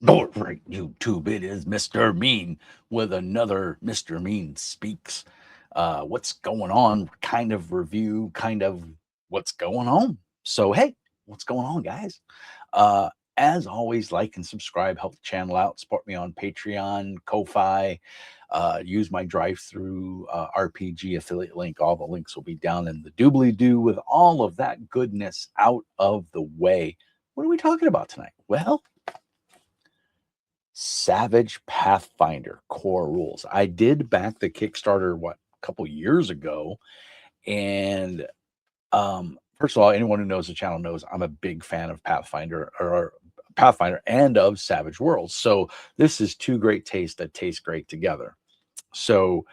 All right, YouTube, it is Mr. Mean with another Mr. Mean Speaks. What's going on? Kind of review, kind of what's going on. So, hey, what's going on, guys? As always, like and subscribe, help the channel out, support me on Patreon, Ko-Fi, use my drive-through RPG affiliate link. All the links will be down in the doobly-doo. With all of that goodness out of the way, what are we talking about tonight? Well, Savage Pathfinder core rules. I did back the Kickstarter a couple years ago, and first of all, anyone who knows the channel knows I'm a big fan of Pathfinder and of Savage Worlds. So this is two great tastes that taste great together. So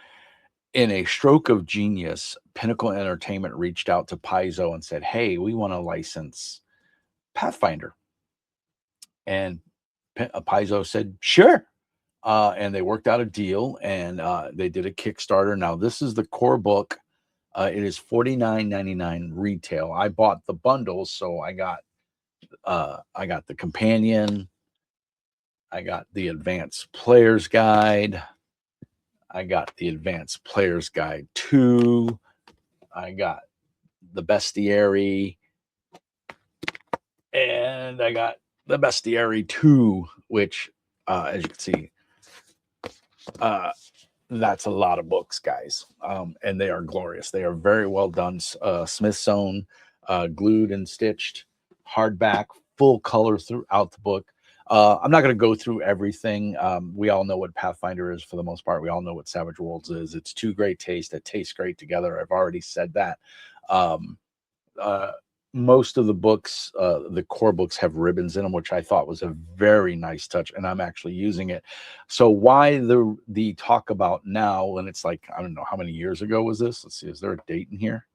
in a stroke of genius, Pinnacle Entertainment reached out to Paizo and said, "Hey, we want to license Pathfinder," and Paizo said, "Sure." And they worked out a deal, and they did a Kickstarter. Now, this is the core book. It is $49.99 retail. I bought the bundles, so I got the companion, I got the advanced player's guide, I got the advanced player's guide 2, I got the bestiary, and I got the bestiary 2, which, as you can see, that's a lot of books, guys. And they are glorious. They are very well done. Smithsonian, glued and stitched, hardback, full color throughout the book. I'm not going to go through everything. We all know what Pathfinder is for the most part. We all know what Savage Worlds is. It's two great tastes that taste great together. I've already said that. Um, uh, most of the books, the core books, have ribbons in them, which I thought was a very nice touch, and I'm actually using it. So why the talk about now? And it's like, I don't know how many years ago was this. Let's see, is there a date in here?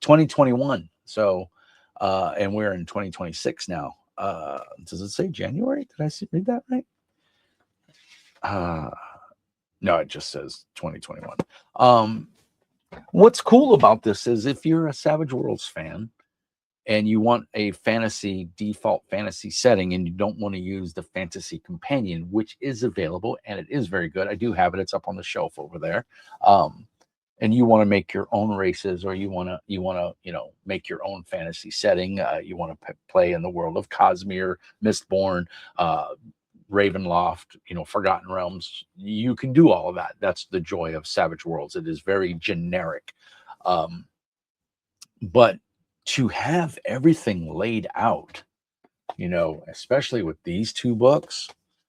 2021. So, and we're in 2026 now. Does it say January? Did read that right? Uh, no, it just says 2021. What's cool about this is if you're a Savage Worlds fan and you want a default fantasy setting, and you don't want to use the fantasy companion, which is available and it is very good. I do have it. It's up on the shelf over there. And you want to make your own races, or you want to make your own fantasy setting. You want to play in the world of Cosmere, Mistborn, Ravenloft, Forgotten Realms. You can do all of that. That's the joy of Savage Worlds. It is very generic. But to have everything laid out, especially with these two books,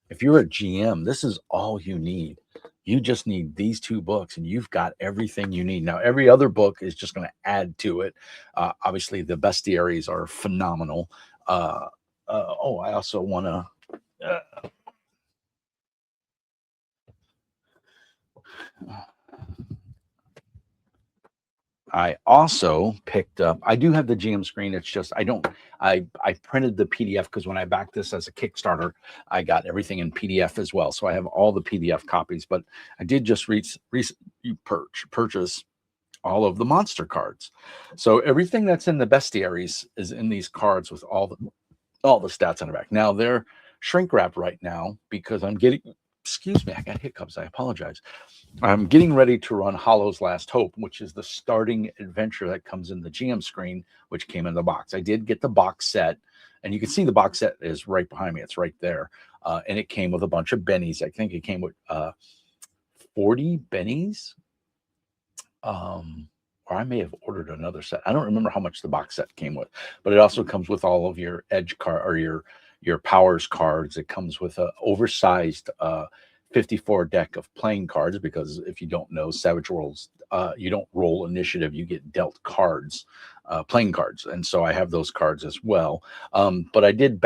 if you're a GM, this is all you need. You just need these two books, and you've got everything you need. Now, every other book is just going to add to it. Obviously, the bestiaries are phenomenal. I also want to. I also picked up, I do have the GM screen. It's just, I printed the PDF because when I backed this as a Kickstarter, I got everything in PDF as well. So I have all the PDF copies, but I did just purchase all of the monster cards. So everything that's in the bestiaries is in these cards with all the stats on the back. Now they're shrink wrapped right now because excuse me, I got hiccups. I apologize. I'm getting ready to run Hollow's Last Hope, which is the starting adventure that comes in the GM screen, which came in the box. I did get the box set, and you can see the box set is right behind me. It's right there. And it came with a bunch of bennies. I think it came with 40 bennies. Or I may have ordered another set. I don't remember how much the box set came with, but it also comes with all of your edge card or your powers cards. It comes with an oversized 54 deck of playing cards, because if you don't know, Savage Worlds, you don't roll initiative, you get dealt cards, playing cards. And so I have those cards as well. But I did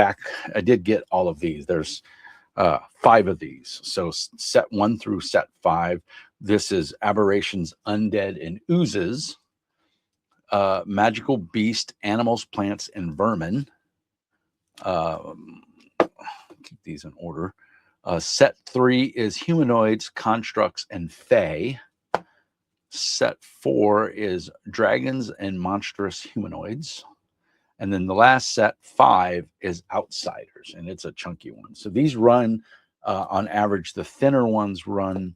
get all of these. There's 5 of these. So set 1 through set 5. This is Aberrations, Undead, and Oozes, Magical Beast, Animals, Plants, and Vermin. Keep these in order. Set 3 is Humanoids, Constructs, and Fae. Set 4 is Dragons and Monstrous Humanoids. And then the last set, 5, is Outsiders, and it's a chunky one. So these run, on average, the thinner ones run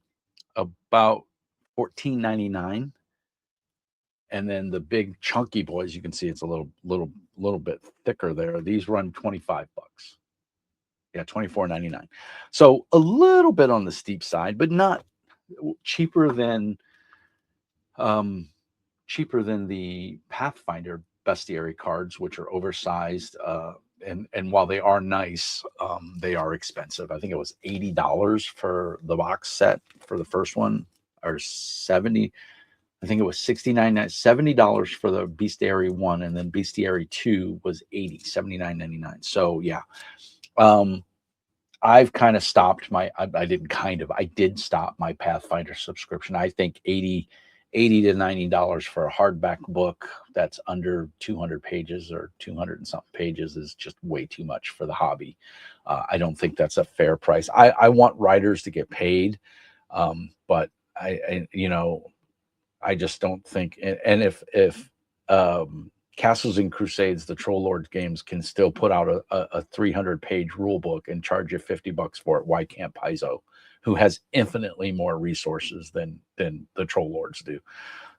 about $14.99, and then the big chunky boys, you can see it's a little bit thicker there. These run 25 bucks. Yeah, 24.99. So a little bit on the steep side, but not cheaper than um, cheaper than the Pathfinder bestiary cards, which are oversized. And while they are nice, they are expensive. I think it was $80 for the box set for the first one, or 70. I think it was $70 for the Bestiary 1, and then Bestiary 2 was $79.99. So yeah. I've kind of stopped I didn't kind of, I did stop my Pathfinder subscription. I think 80 to $90 for a hardback book that's under 200 pages or 200 and something pages is just way too much for the hobby. I don't think that's a fair price. I want writers to get paid. But I just don't think, and if Castles and Crusades, the Troll Lords games, can still put out a 300-page rule book and charge you $50 for it, why can't Paizo, who has infinitely more resources than the Troll Lords do?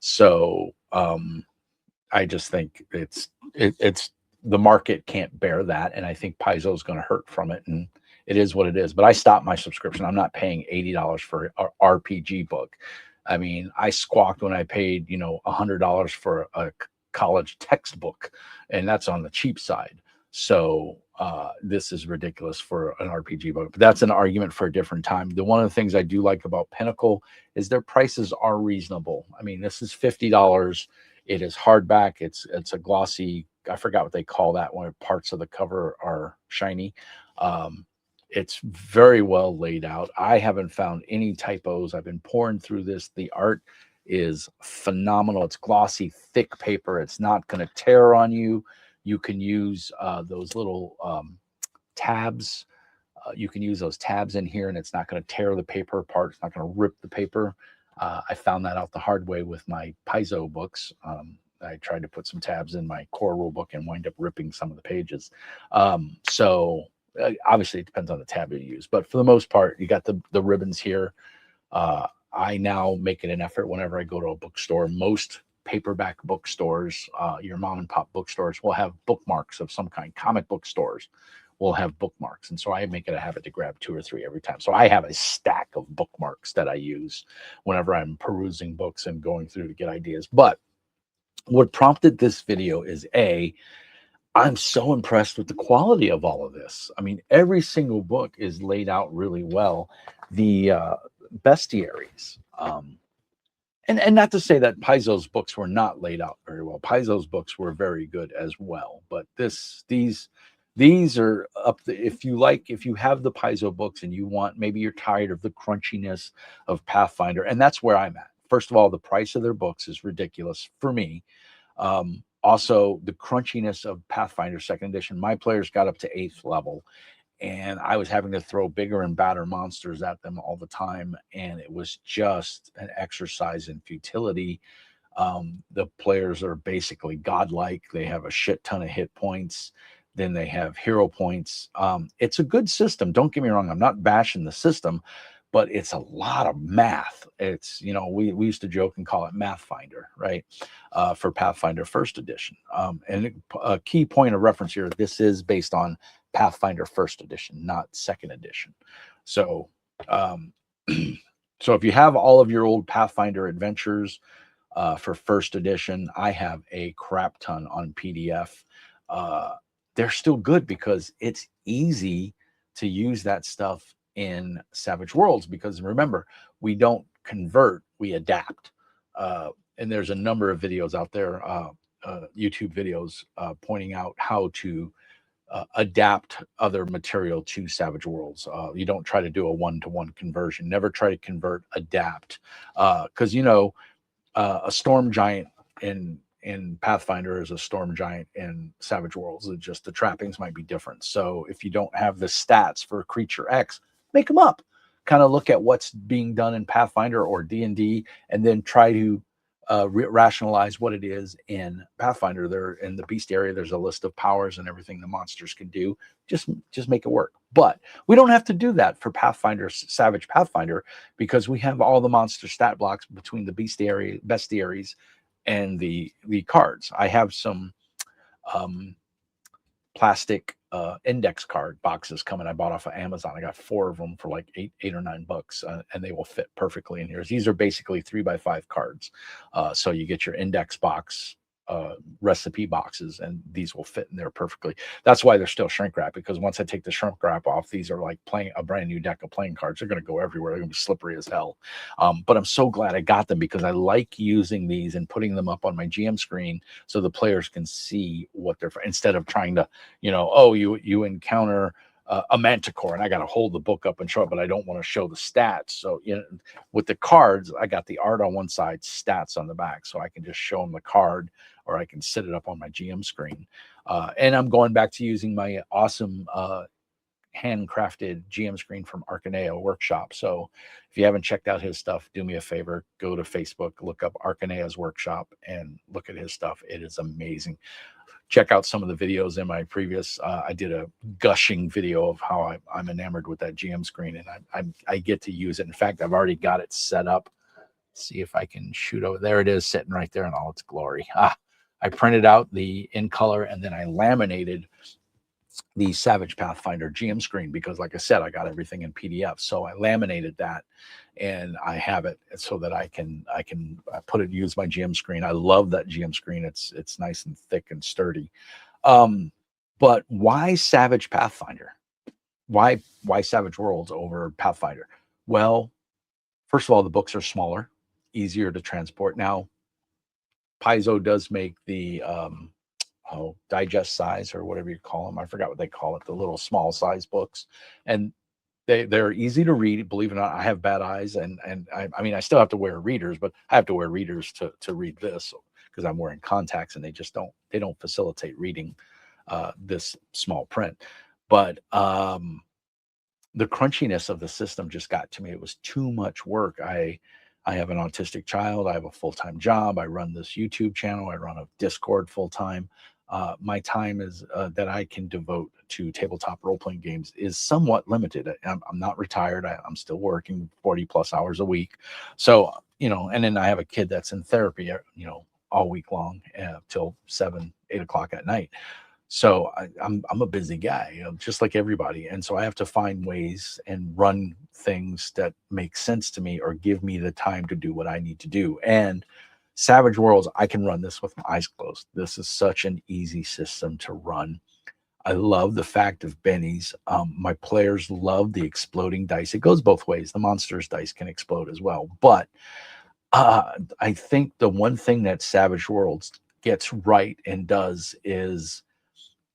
So I just think it's the market can't bear that, and I think Paizo is going to hurt from it, and it is what it is. But I stopped my subscription. I'm not paying $80 for an RPG book. I mean, I squawked when I paid $100 for a college textbook, and that's on the cheap side. So this is ridiculous for an RPG book, but that's an argument for a different time. One of the things I do like about Pinnacle is their prices are reasonable. I mean, this is $50. It is hardback. It's a glossy, I forgot what they call that when parts of the cover are shiny. It's very well laid out. I haven't found any typos. I've been pouring through this. The art is phenomenal. It's glossy, thick paper. It's not going to tear on you. You can use those little tabs. You can use those tabs in here, and it's not going to tear the paper apart. It's not going to rip the paper. I found that out the hard way with my Paizo books. I tried to put some tabs in my core rule book and wind up ripping some of the pages. Obviously, it depends on the tab you use, but for the most part, you got the ribbons here. I now make it an effort whenever I go to a bookstore. Most paperback bookstores, your mom and pop bookstores, will have bookmarks of some kind. Comic book stores will have bookmarks, and so I make it a habit to grab 2 or 3 every time. So I have a stack of bookmarks that I use whenever I'm perusing books and going through to get ideas. But what prompted this video is I'm so impressed with the quality of all of this. I mean, every single book is laid out really well. The bestiaries, and not to say that Paizo's books were not laid out very well. Paizo's books were very good as well, but these are up if you have the Paizo books and you want, maybe you're tired of the crunchiness of Pathfinder, and that's where I'm at. First of all, the price of their books is ridiculous for me. Also, the crunchiness of Pathfinder 2nd edition. My players got up to 8th level, and I was having to throw bigger and badder monsters at them all the time, and it was just an exercise in futility. The players are basically godlike. They have a shit ton of hit points. Then they have hero points. It's a good system. Don't get me wrong. I'm not bashing the system, but it's a lot of math. It's, we used to joke and call it Mathfinder, right? For Pathfinder 1st edition. And a key point of reference here, this is based on Pathfinder 1st edition, not 2nd edition. So, so if you have all of your old Pathfinder adventures for 1st edition, I have a crap ton on PDF. They're still good because it's easy to use that stuff in Savage Worlds, because remember, we don't convert, we adapt. And there's a number of videos out there, YouTube videos, pointing out how to adapt other material to Savage Worlds. You don't try to do a one-to-one conversion. Never try to convert, adapt. Because a storm giant in Pathfinder is a storm giant in Savage Worlds. It's just the trappings might be different. So if you don't have the stats for creature X, make them up. Kind of look at what's being done in Pathfinder or D&D, and then try to rationalize what it is in Pathfinder. There in the bestiary, there's a list of powers and everything the monsters can do. Just make it work. But we don't have to do that for Pathfinder, Savage Pathfinder, because we have all the monster stat blocks between the bestiaries and the cards. I have some plastic index card boxes coming. I bought off of Amazon. I got 4 of them for like $8 or $9, and they will fit perfectly in here. These are basically 3x5 cards. So you get your index box recipe boxes, and these will fit in there perfectly. That's why they're still shrink wrap, because once I take the shrink wrap off, these are like playing a brand new deck of playing cards. They're going to go everywhere. They're going to be slippery as hell. But I'm so glad I got them, because I like using these and putting them up on my GM screen so the players can see what they're, instead of trying to, oh, you encounter a manticore and I got to hold the book up and show it, but I don't want to show the stats. So, with the cards, I got the art on one side, stats on the back, so I can just show them the card, or I can sit it up on my GM screen. And I'm going back to using my awesome handcrafted GM screen from Arcaneo Workshop. So if you haven't checked out his stuff, do me a favor, go to Facebook, look up Arcaneo's Workshop and look at his stuff. It is amazing. Check out some of the videos in my previous, I did a gushing video of how I'm enamored with that GM screen, and I get to use it. In fact, I've already got it set up. See if I can shoot over. There it is, sitting right there in all its glory. I printed out the in color, and then I laminated the Savage Pathfinder GM screen, because like I said, I got everything in PDF. So I laminated that, and I have it so that I can put it, use my GM screen. I love that GM screen. It's nice and thick and sturdy. But why Savage Pathfinder? Why Savage Worlds over Pathfinder? Well, first of all, the books are smaller, easier to transport. Now, Paizo does make the digest size, or whatever you call them. I forgot what they call it, the little small size books. And they're easy to read. Believe it or not, I have bad eyes, and I mean, I still have to wear readers, but I have to wear readers to read this, because I'm wearing contacts, and they don't facilitate reading this small print. But the crunchiness of the system just got to me. It was too much work. I have an autistic child. I have a full-time job. I run this YouTube channel. I run a Discord full-time. My time is that I can devote to tabletop role-playing games is somewhat limited. I'm not retired. I'm still working 40 plus hours a week. So, and then I have a kid that's in therapy, all week long till 7, 8 o'clock at night. So I'm a busy guy, just like everybody. And so I have to find ways and run things that make sense to me, or give me the time to do what I need to do. And Savage Worlds, I can run this with my eyes closed. This is such an easy system to run. I love the fact of bennies. My players love the exploding dice. It goes both ways. The monsters dice can explode as well. But I think the one thing that Savage Worlds gets right and does is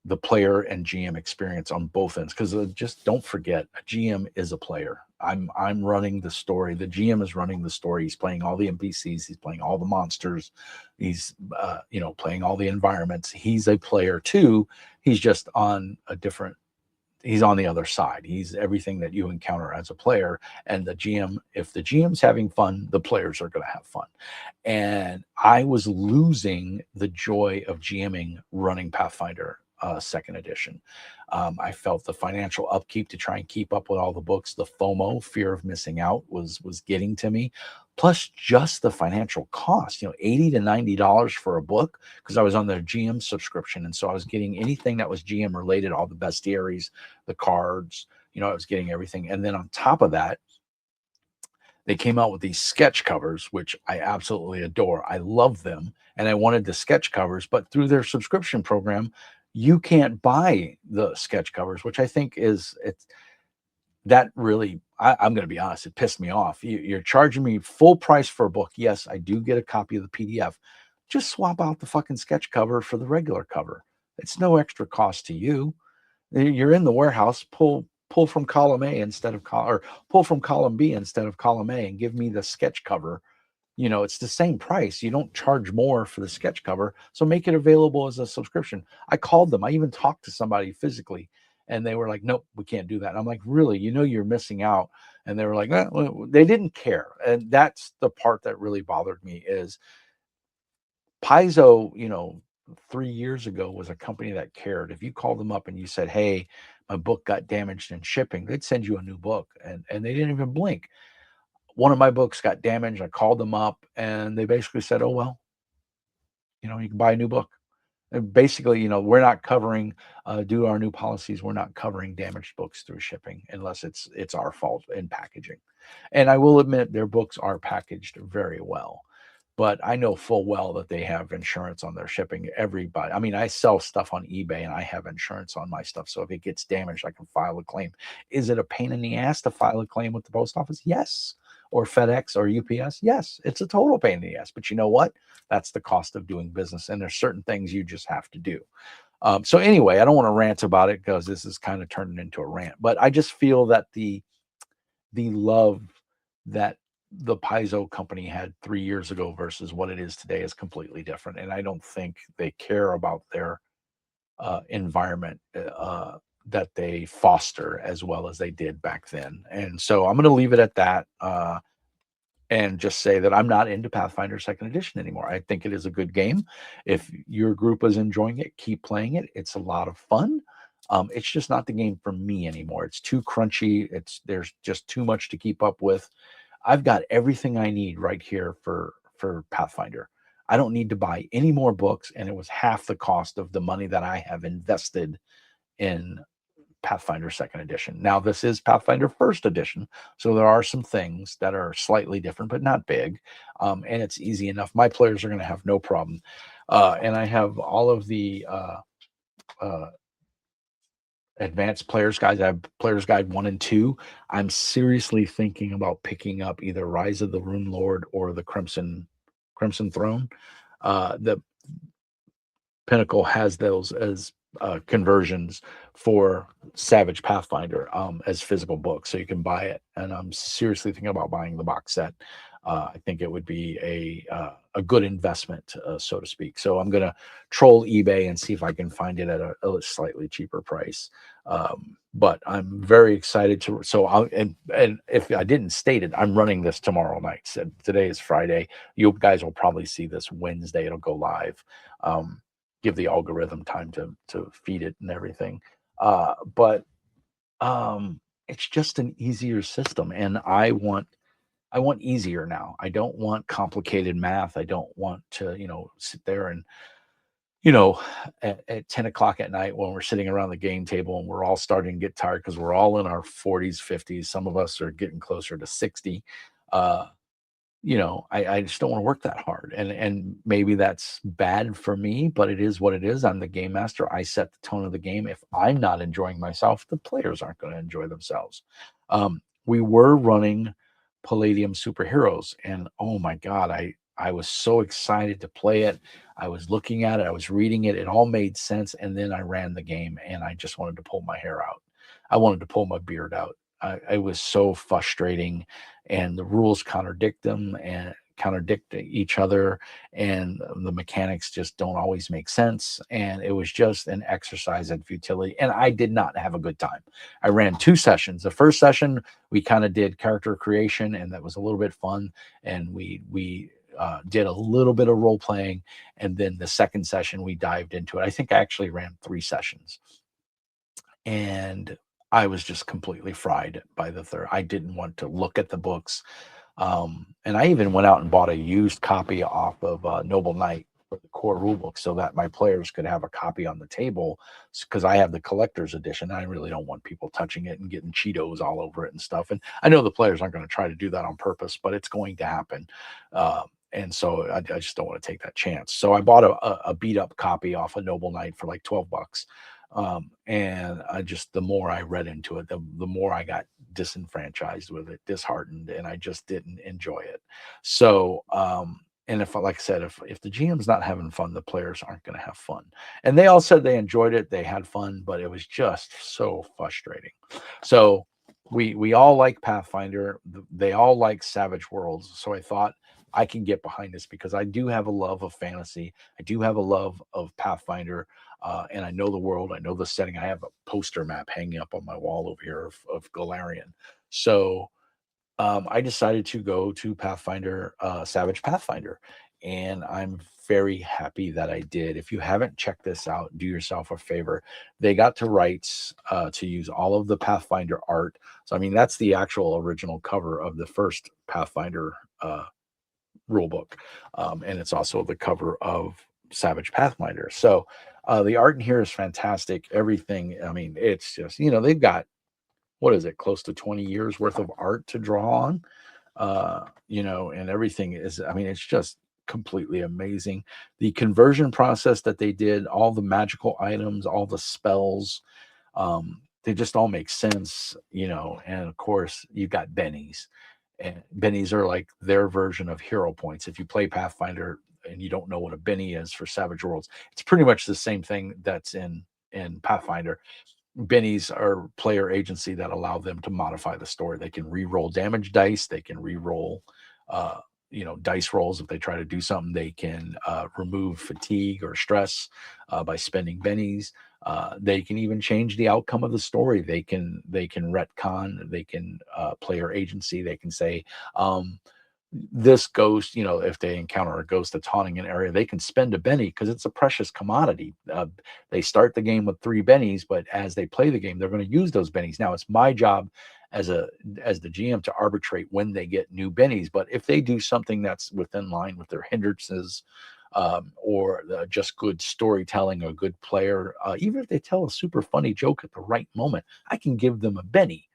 the player and GM experience on both ends. Because just don't forget, a GM is a player. I'm running the story. The GM is running the story. He's playing all the NPCs. He's playing all the monsters. He's playing all the environments. He's a player too. He's just on a different. He's on the other side. He's everything that you encounter as a player. And the GM, if the GM's having fun, the players are going to have fun. And I was losing the joy of GMing running Pathfinder second edition. I felt the financial upkeep to try and keep up with all the books, the FOMO, fear of missing out, was getting to me. Plus just the financial cost, $80 to $90 for a book, because I was on their GM subscription. And so I was getting anything that was GM related, all the bestiaries, the cards, I was getting everything. And then on top of that, they came out with these sketch covers, which I absolutely adore. I love them. And I wanted the sketch covers, but through their subscription program, you can't buy the sketch covers, which I think that really, I'm going to be honest, it pissed me off. You're charging me full price for a book. Yes, I do get a copy of the PDF. Just swap out the fucking sketch cover for the regular cover. It's no extra cost to you. You're in the warehouse, pull from column A instead of or pull from column B instead of column A, and give me the sketch cover. It's the same price. You don't charge more for the sketch cover. So make it available as a subscription. I called them. I even talked to somebody physically, and they were like, nope, we can't do that. And I'm like, really? You're missing out. And they were like, well, they didn't care. And that's the part that really bothered me, is Paizo, 3 years ago was a company that cared. If you called them up and you said, "Hey, my book got damaged in shipping," they'd send you a new book, and they didn't even blink. One of my books got damaged. I called them up, and they basically said, "Oh well, you can buy a new book." And basically, we're not covering, due to our new policies, we're not covering damaged books through shipping unless it's our fault in packaging. And I will admit their books are packaged very well, but I know full well that they have insurance on their shipping. Everybody, I mean, I sell stuff on eBay and I have insurance on my stuff. So if it gets damaged, I can file a claim. Is it a pain in the ass to file a claim with the post office? Yes. Or FedEx or UPS? Yes. It's a total pain in the ass. But you know what? That's the cost of doing business. And there's certain things you just have to do. So anyway, I don't want to rant about it because this is kind of turning into a rant, but I just feel that the love that the Paizo company had 3 years ago versus what it is today is completely different. And I don't think they care about their environment that they foster as well as they did back then. And so I'm going to leave it at that. And just say that I'm not into Pathfinder Second Edition anymore. I think it is a good game. If your group is enjoying it, keep playing it. It's a lot of fun. It's just not the game for me anymore. It's too crunchy. There's just too much to keep up with. I've got everything I need right here for Pathfinder. I don't need to buy any more books, and it was half the cost of the money that I have invested in Pathfinder Second Edition. Now, this is Pathfinder First Edition, so there are some things that are slightly different, but not big. And it's easy enough. My players are going to have no problem. And I have all of the uh, advanced players guides. I have Players Guide 1 and 2. I'm seriously thinking about picking up either Rise of the Rune Lord or the Crimson Throne. The Pinnacle has those as conversions for Savage Pathfinder as physical books, so you can buy it. And I'm seriously thinking about buying the box set. I think it would be a good investment, so to speak. So I'm gonna troll eBay and see if I can find it at a slightly cheaper price. But I'm very excited to. So and if I didn't state it, I'm running this tomorrow night. So today is Friday. You guys will probably see this Wednesday. It'll go live. Give the algorithm time to feed it and everything. But it's just an easier system, and I want easier now. I don't want complicated math. I don't want to sit there and you know at 10 o'clock at night when we're sitting around the game table and we're all starting to get tired because we're all in our 40s, 50s. Some of us are getting closer to 60. uh I just don't want to work that hard. And maybe that's bad for me, but it is what it is. I'm the game master. I set the tone of the game. If I'm not enjoying myself, the players aren't going to enjoy themselves. We were running Palladium Superheroes, and oh my God, I was so excited to play it. I was looking at it, I was reading it, it all made sense. And then I ran the game and I just wanted to pull my hair out. I wanted to pull my beard out. It was so frustrating, and the rules contradict them and contradict each other, and the mechanics just don't always make sense. And it was just an exercise in futility, and I did not have a good time. I ran 2 sessions. The first session we kind of did character creation, and that was a little bit fun, and we did a little bit of role playing. And then the second session we dived into it. I think I actually ran 3 sessions, and I was just completely fried by the third. I didn't want to look at the books. And I even went out and bought a used copy off of Noble Knight for the core rulebook so that my players could have a copy on the table, because I have the collector's edition. I really don't want people touching it and getting Cheetos all over it and stuff. And I know the players aren't going to try to do that on purpose, but it's going to happen. And so I just don't want to take that chance. So I bought a beat up copy off of Noble Knight for like $12. And the more I read into it, the more I got disenfranchised with it, disheartened, and I just didn't enjoy it. So, and if, like I said, if the GM's not having fun, the players aren't going to have fun. And they all said they enjoyed it, they had fun, but it was just so frustrating. So we all like Pathfinder. They all like Savage Worlds. So I thought I can get behind this because I do have a love of fantasy. I do have a love of Pathfinder. And I know the world, I know the setting. I have a poster map hanging up on my wall over here of Galarian. So I decided to go to Pathfinder, Savage Pathfinder. and I'm very happy that I did. If you haven't checked this out, do yourself a favor. They got to rights to use all of the Pathfinder art. So, I mean, that's the actual original cover of the first Pathfinder rule book. And it's also the cover of Savage Pathfinder. So, the art in here is fantastic. Everything, I mean, it's just, they've got, what is it, close to 20 years worth of art to draw on, and everything is, I mean, it's just completely amazing. The conversion process that they did, all the magical items, all the spells, they just all make sense, and of course, you've got bennies. And bennies are like their version of hero points. If you play Pathfinder and you don't know what a benny is for Savage Worlds, it's pretty much the same thing that's in Pathfinder. Bennies are player agency that allow them to modify the story. They can re-roll damage dice. They can re-roll, dice rolls if they try to do something. They can remove fatigue or stress by spending bennies. They can even change the outcome of the story. They can retcon. They can player agency. They can say, this ghost, if they encounter a ghost that's haunting an area, they can spend a benny because it's a precious commodity. They start the game with 3 bennies, but as they play the game, they're going to use those bennies. Now, it's my job as the GM to arbitrate when they get new bennies. But if they do something that's within line with their hindrances, or just good storytelling or good player, even if they tell a super funny joke at the right moment, I can give them a benny,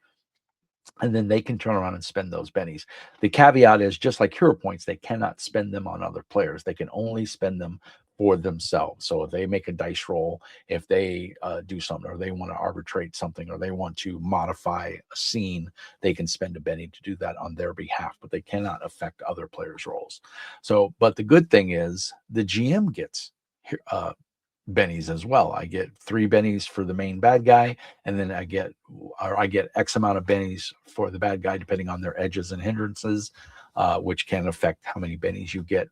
and then they can turn around and spend those bennies. The caveat is, just like hero points, they cannot spend them on other players. They can only spend them for themselves. So if they make a dice roll, if they do something, or they want to arbitrate something, or they want to modify a scene, they can spend a benny to do that on their behalf, but they cannot affect other players' rolls. So, but the good thing is the GM gets bennies as well. I get 3 bennies for the main bad guy, and then I get X amount of bennies for the bad guy, depending on their edges and hindrances, which can affect how many bennies you get.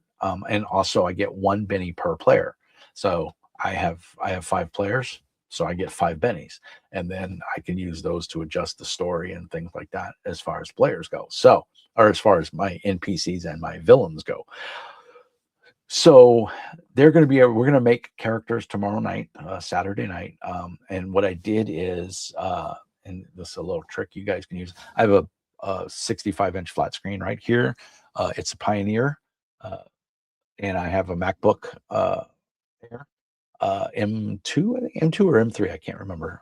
And also, I get 1 benny per player. So I have 5 players, so I get 5 bennies, and then I can use those to adjust the story and things like that as far as players go. So, or as far as my NPCs and my villains go. So we're going to make characters tomorrow night, Saturday night. And what I did is, and this is a little trick you guys can use. I have a 65-inch flat screen right here. It's a Pioneer, uh, and I have a MacBook Air, M2, I think M2 or M3, I can't remember.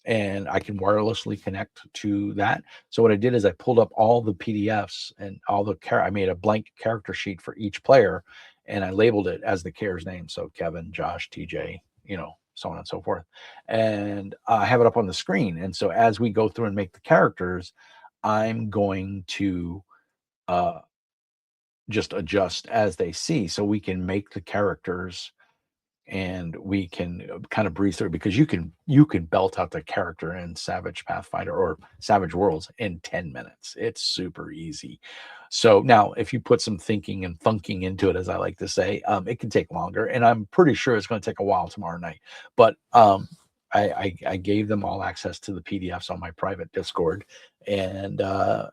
And I can wirelessly connect to that. So what I did is I pulled up all the PDFs and I made a blank character sheet for each player, and I labeled it as the character's name. So Kevin, Josh, TJ, so on and so forth. And I have it up on the screen. And so as we go through and make the characters, I'm going to just adjust as they see, so we can make the characters, and we can kind of breeze through, because you can belt out the character in Savage Pathfinder or Savage Worlds in 10 minutes. It's super easy. So now, if you put some thinking and thunking into it, as I like to say, it can take longer, and I'm pretty sure it's going to take a while tomorrow night. But I gave them all access to the PDFs on my private Discord, and I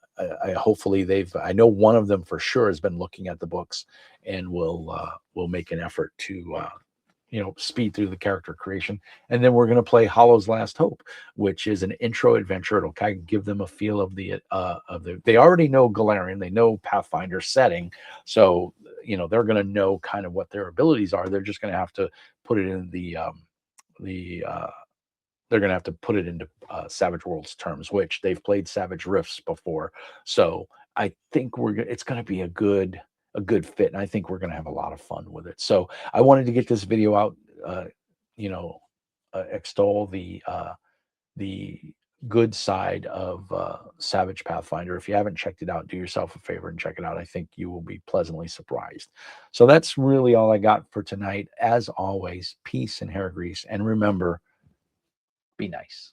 hopefully I know one of them for sure has been looking at the books, and will make an effort to speed through the character creation. And then we're going to play Hollow's Last Hope, which is an intro adventure. It'll kind of give them a feel of they already know Galarian, they know Pathfinder setting, so they're going to know kind of what their abilities are. They're just going to have to put it in the they're going to have to put it into Savage Worlds terms, which they've played Savage Rifts before. So I think it's going to be a good fit, and I think we're going to have a lot of fun with it. So I wanted to get this video out, extol the good side of Savage Pathfinder. If you haven't checked it out, do yourself a favor and check it out. I think you will be pleasantly surprised. So that's really all I got for tonight. As always, peace and hair grease, and remember, be nice.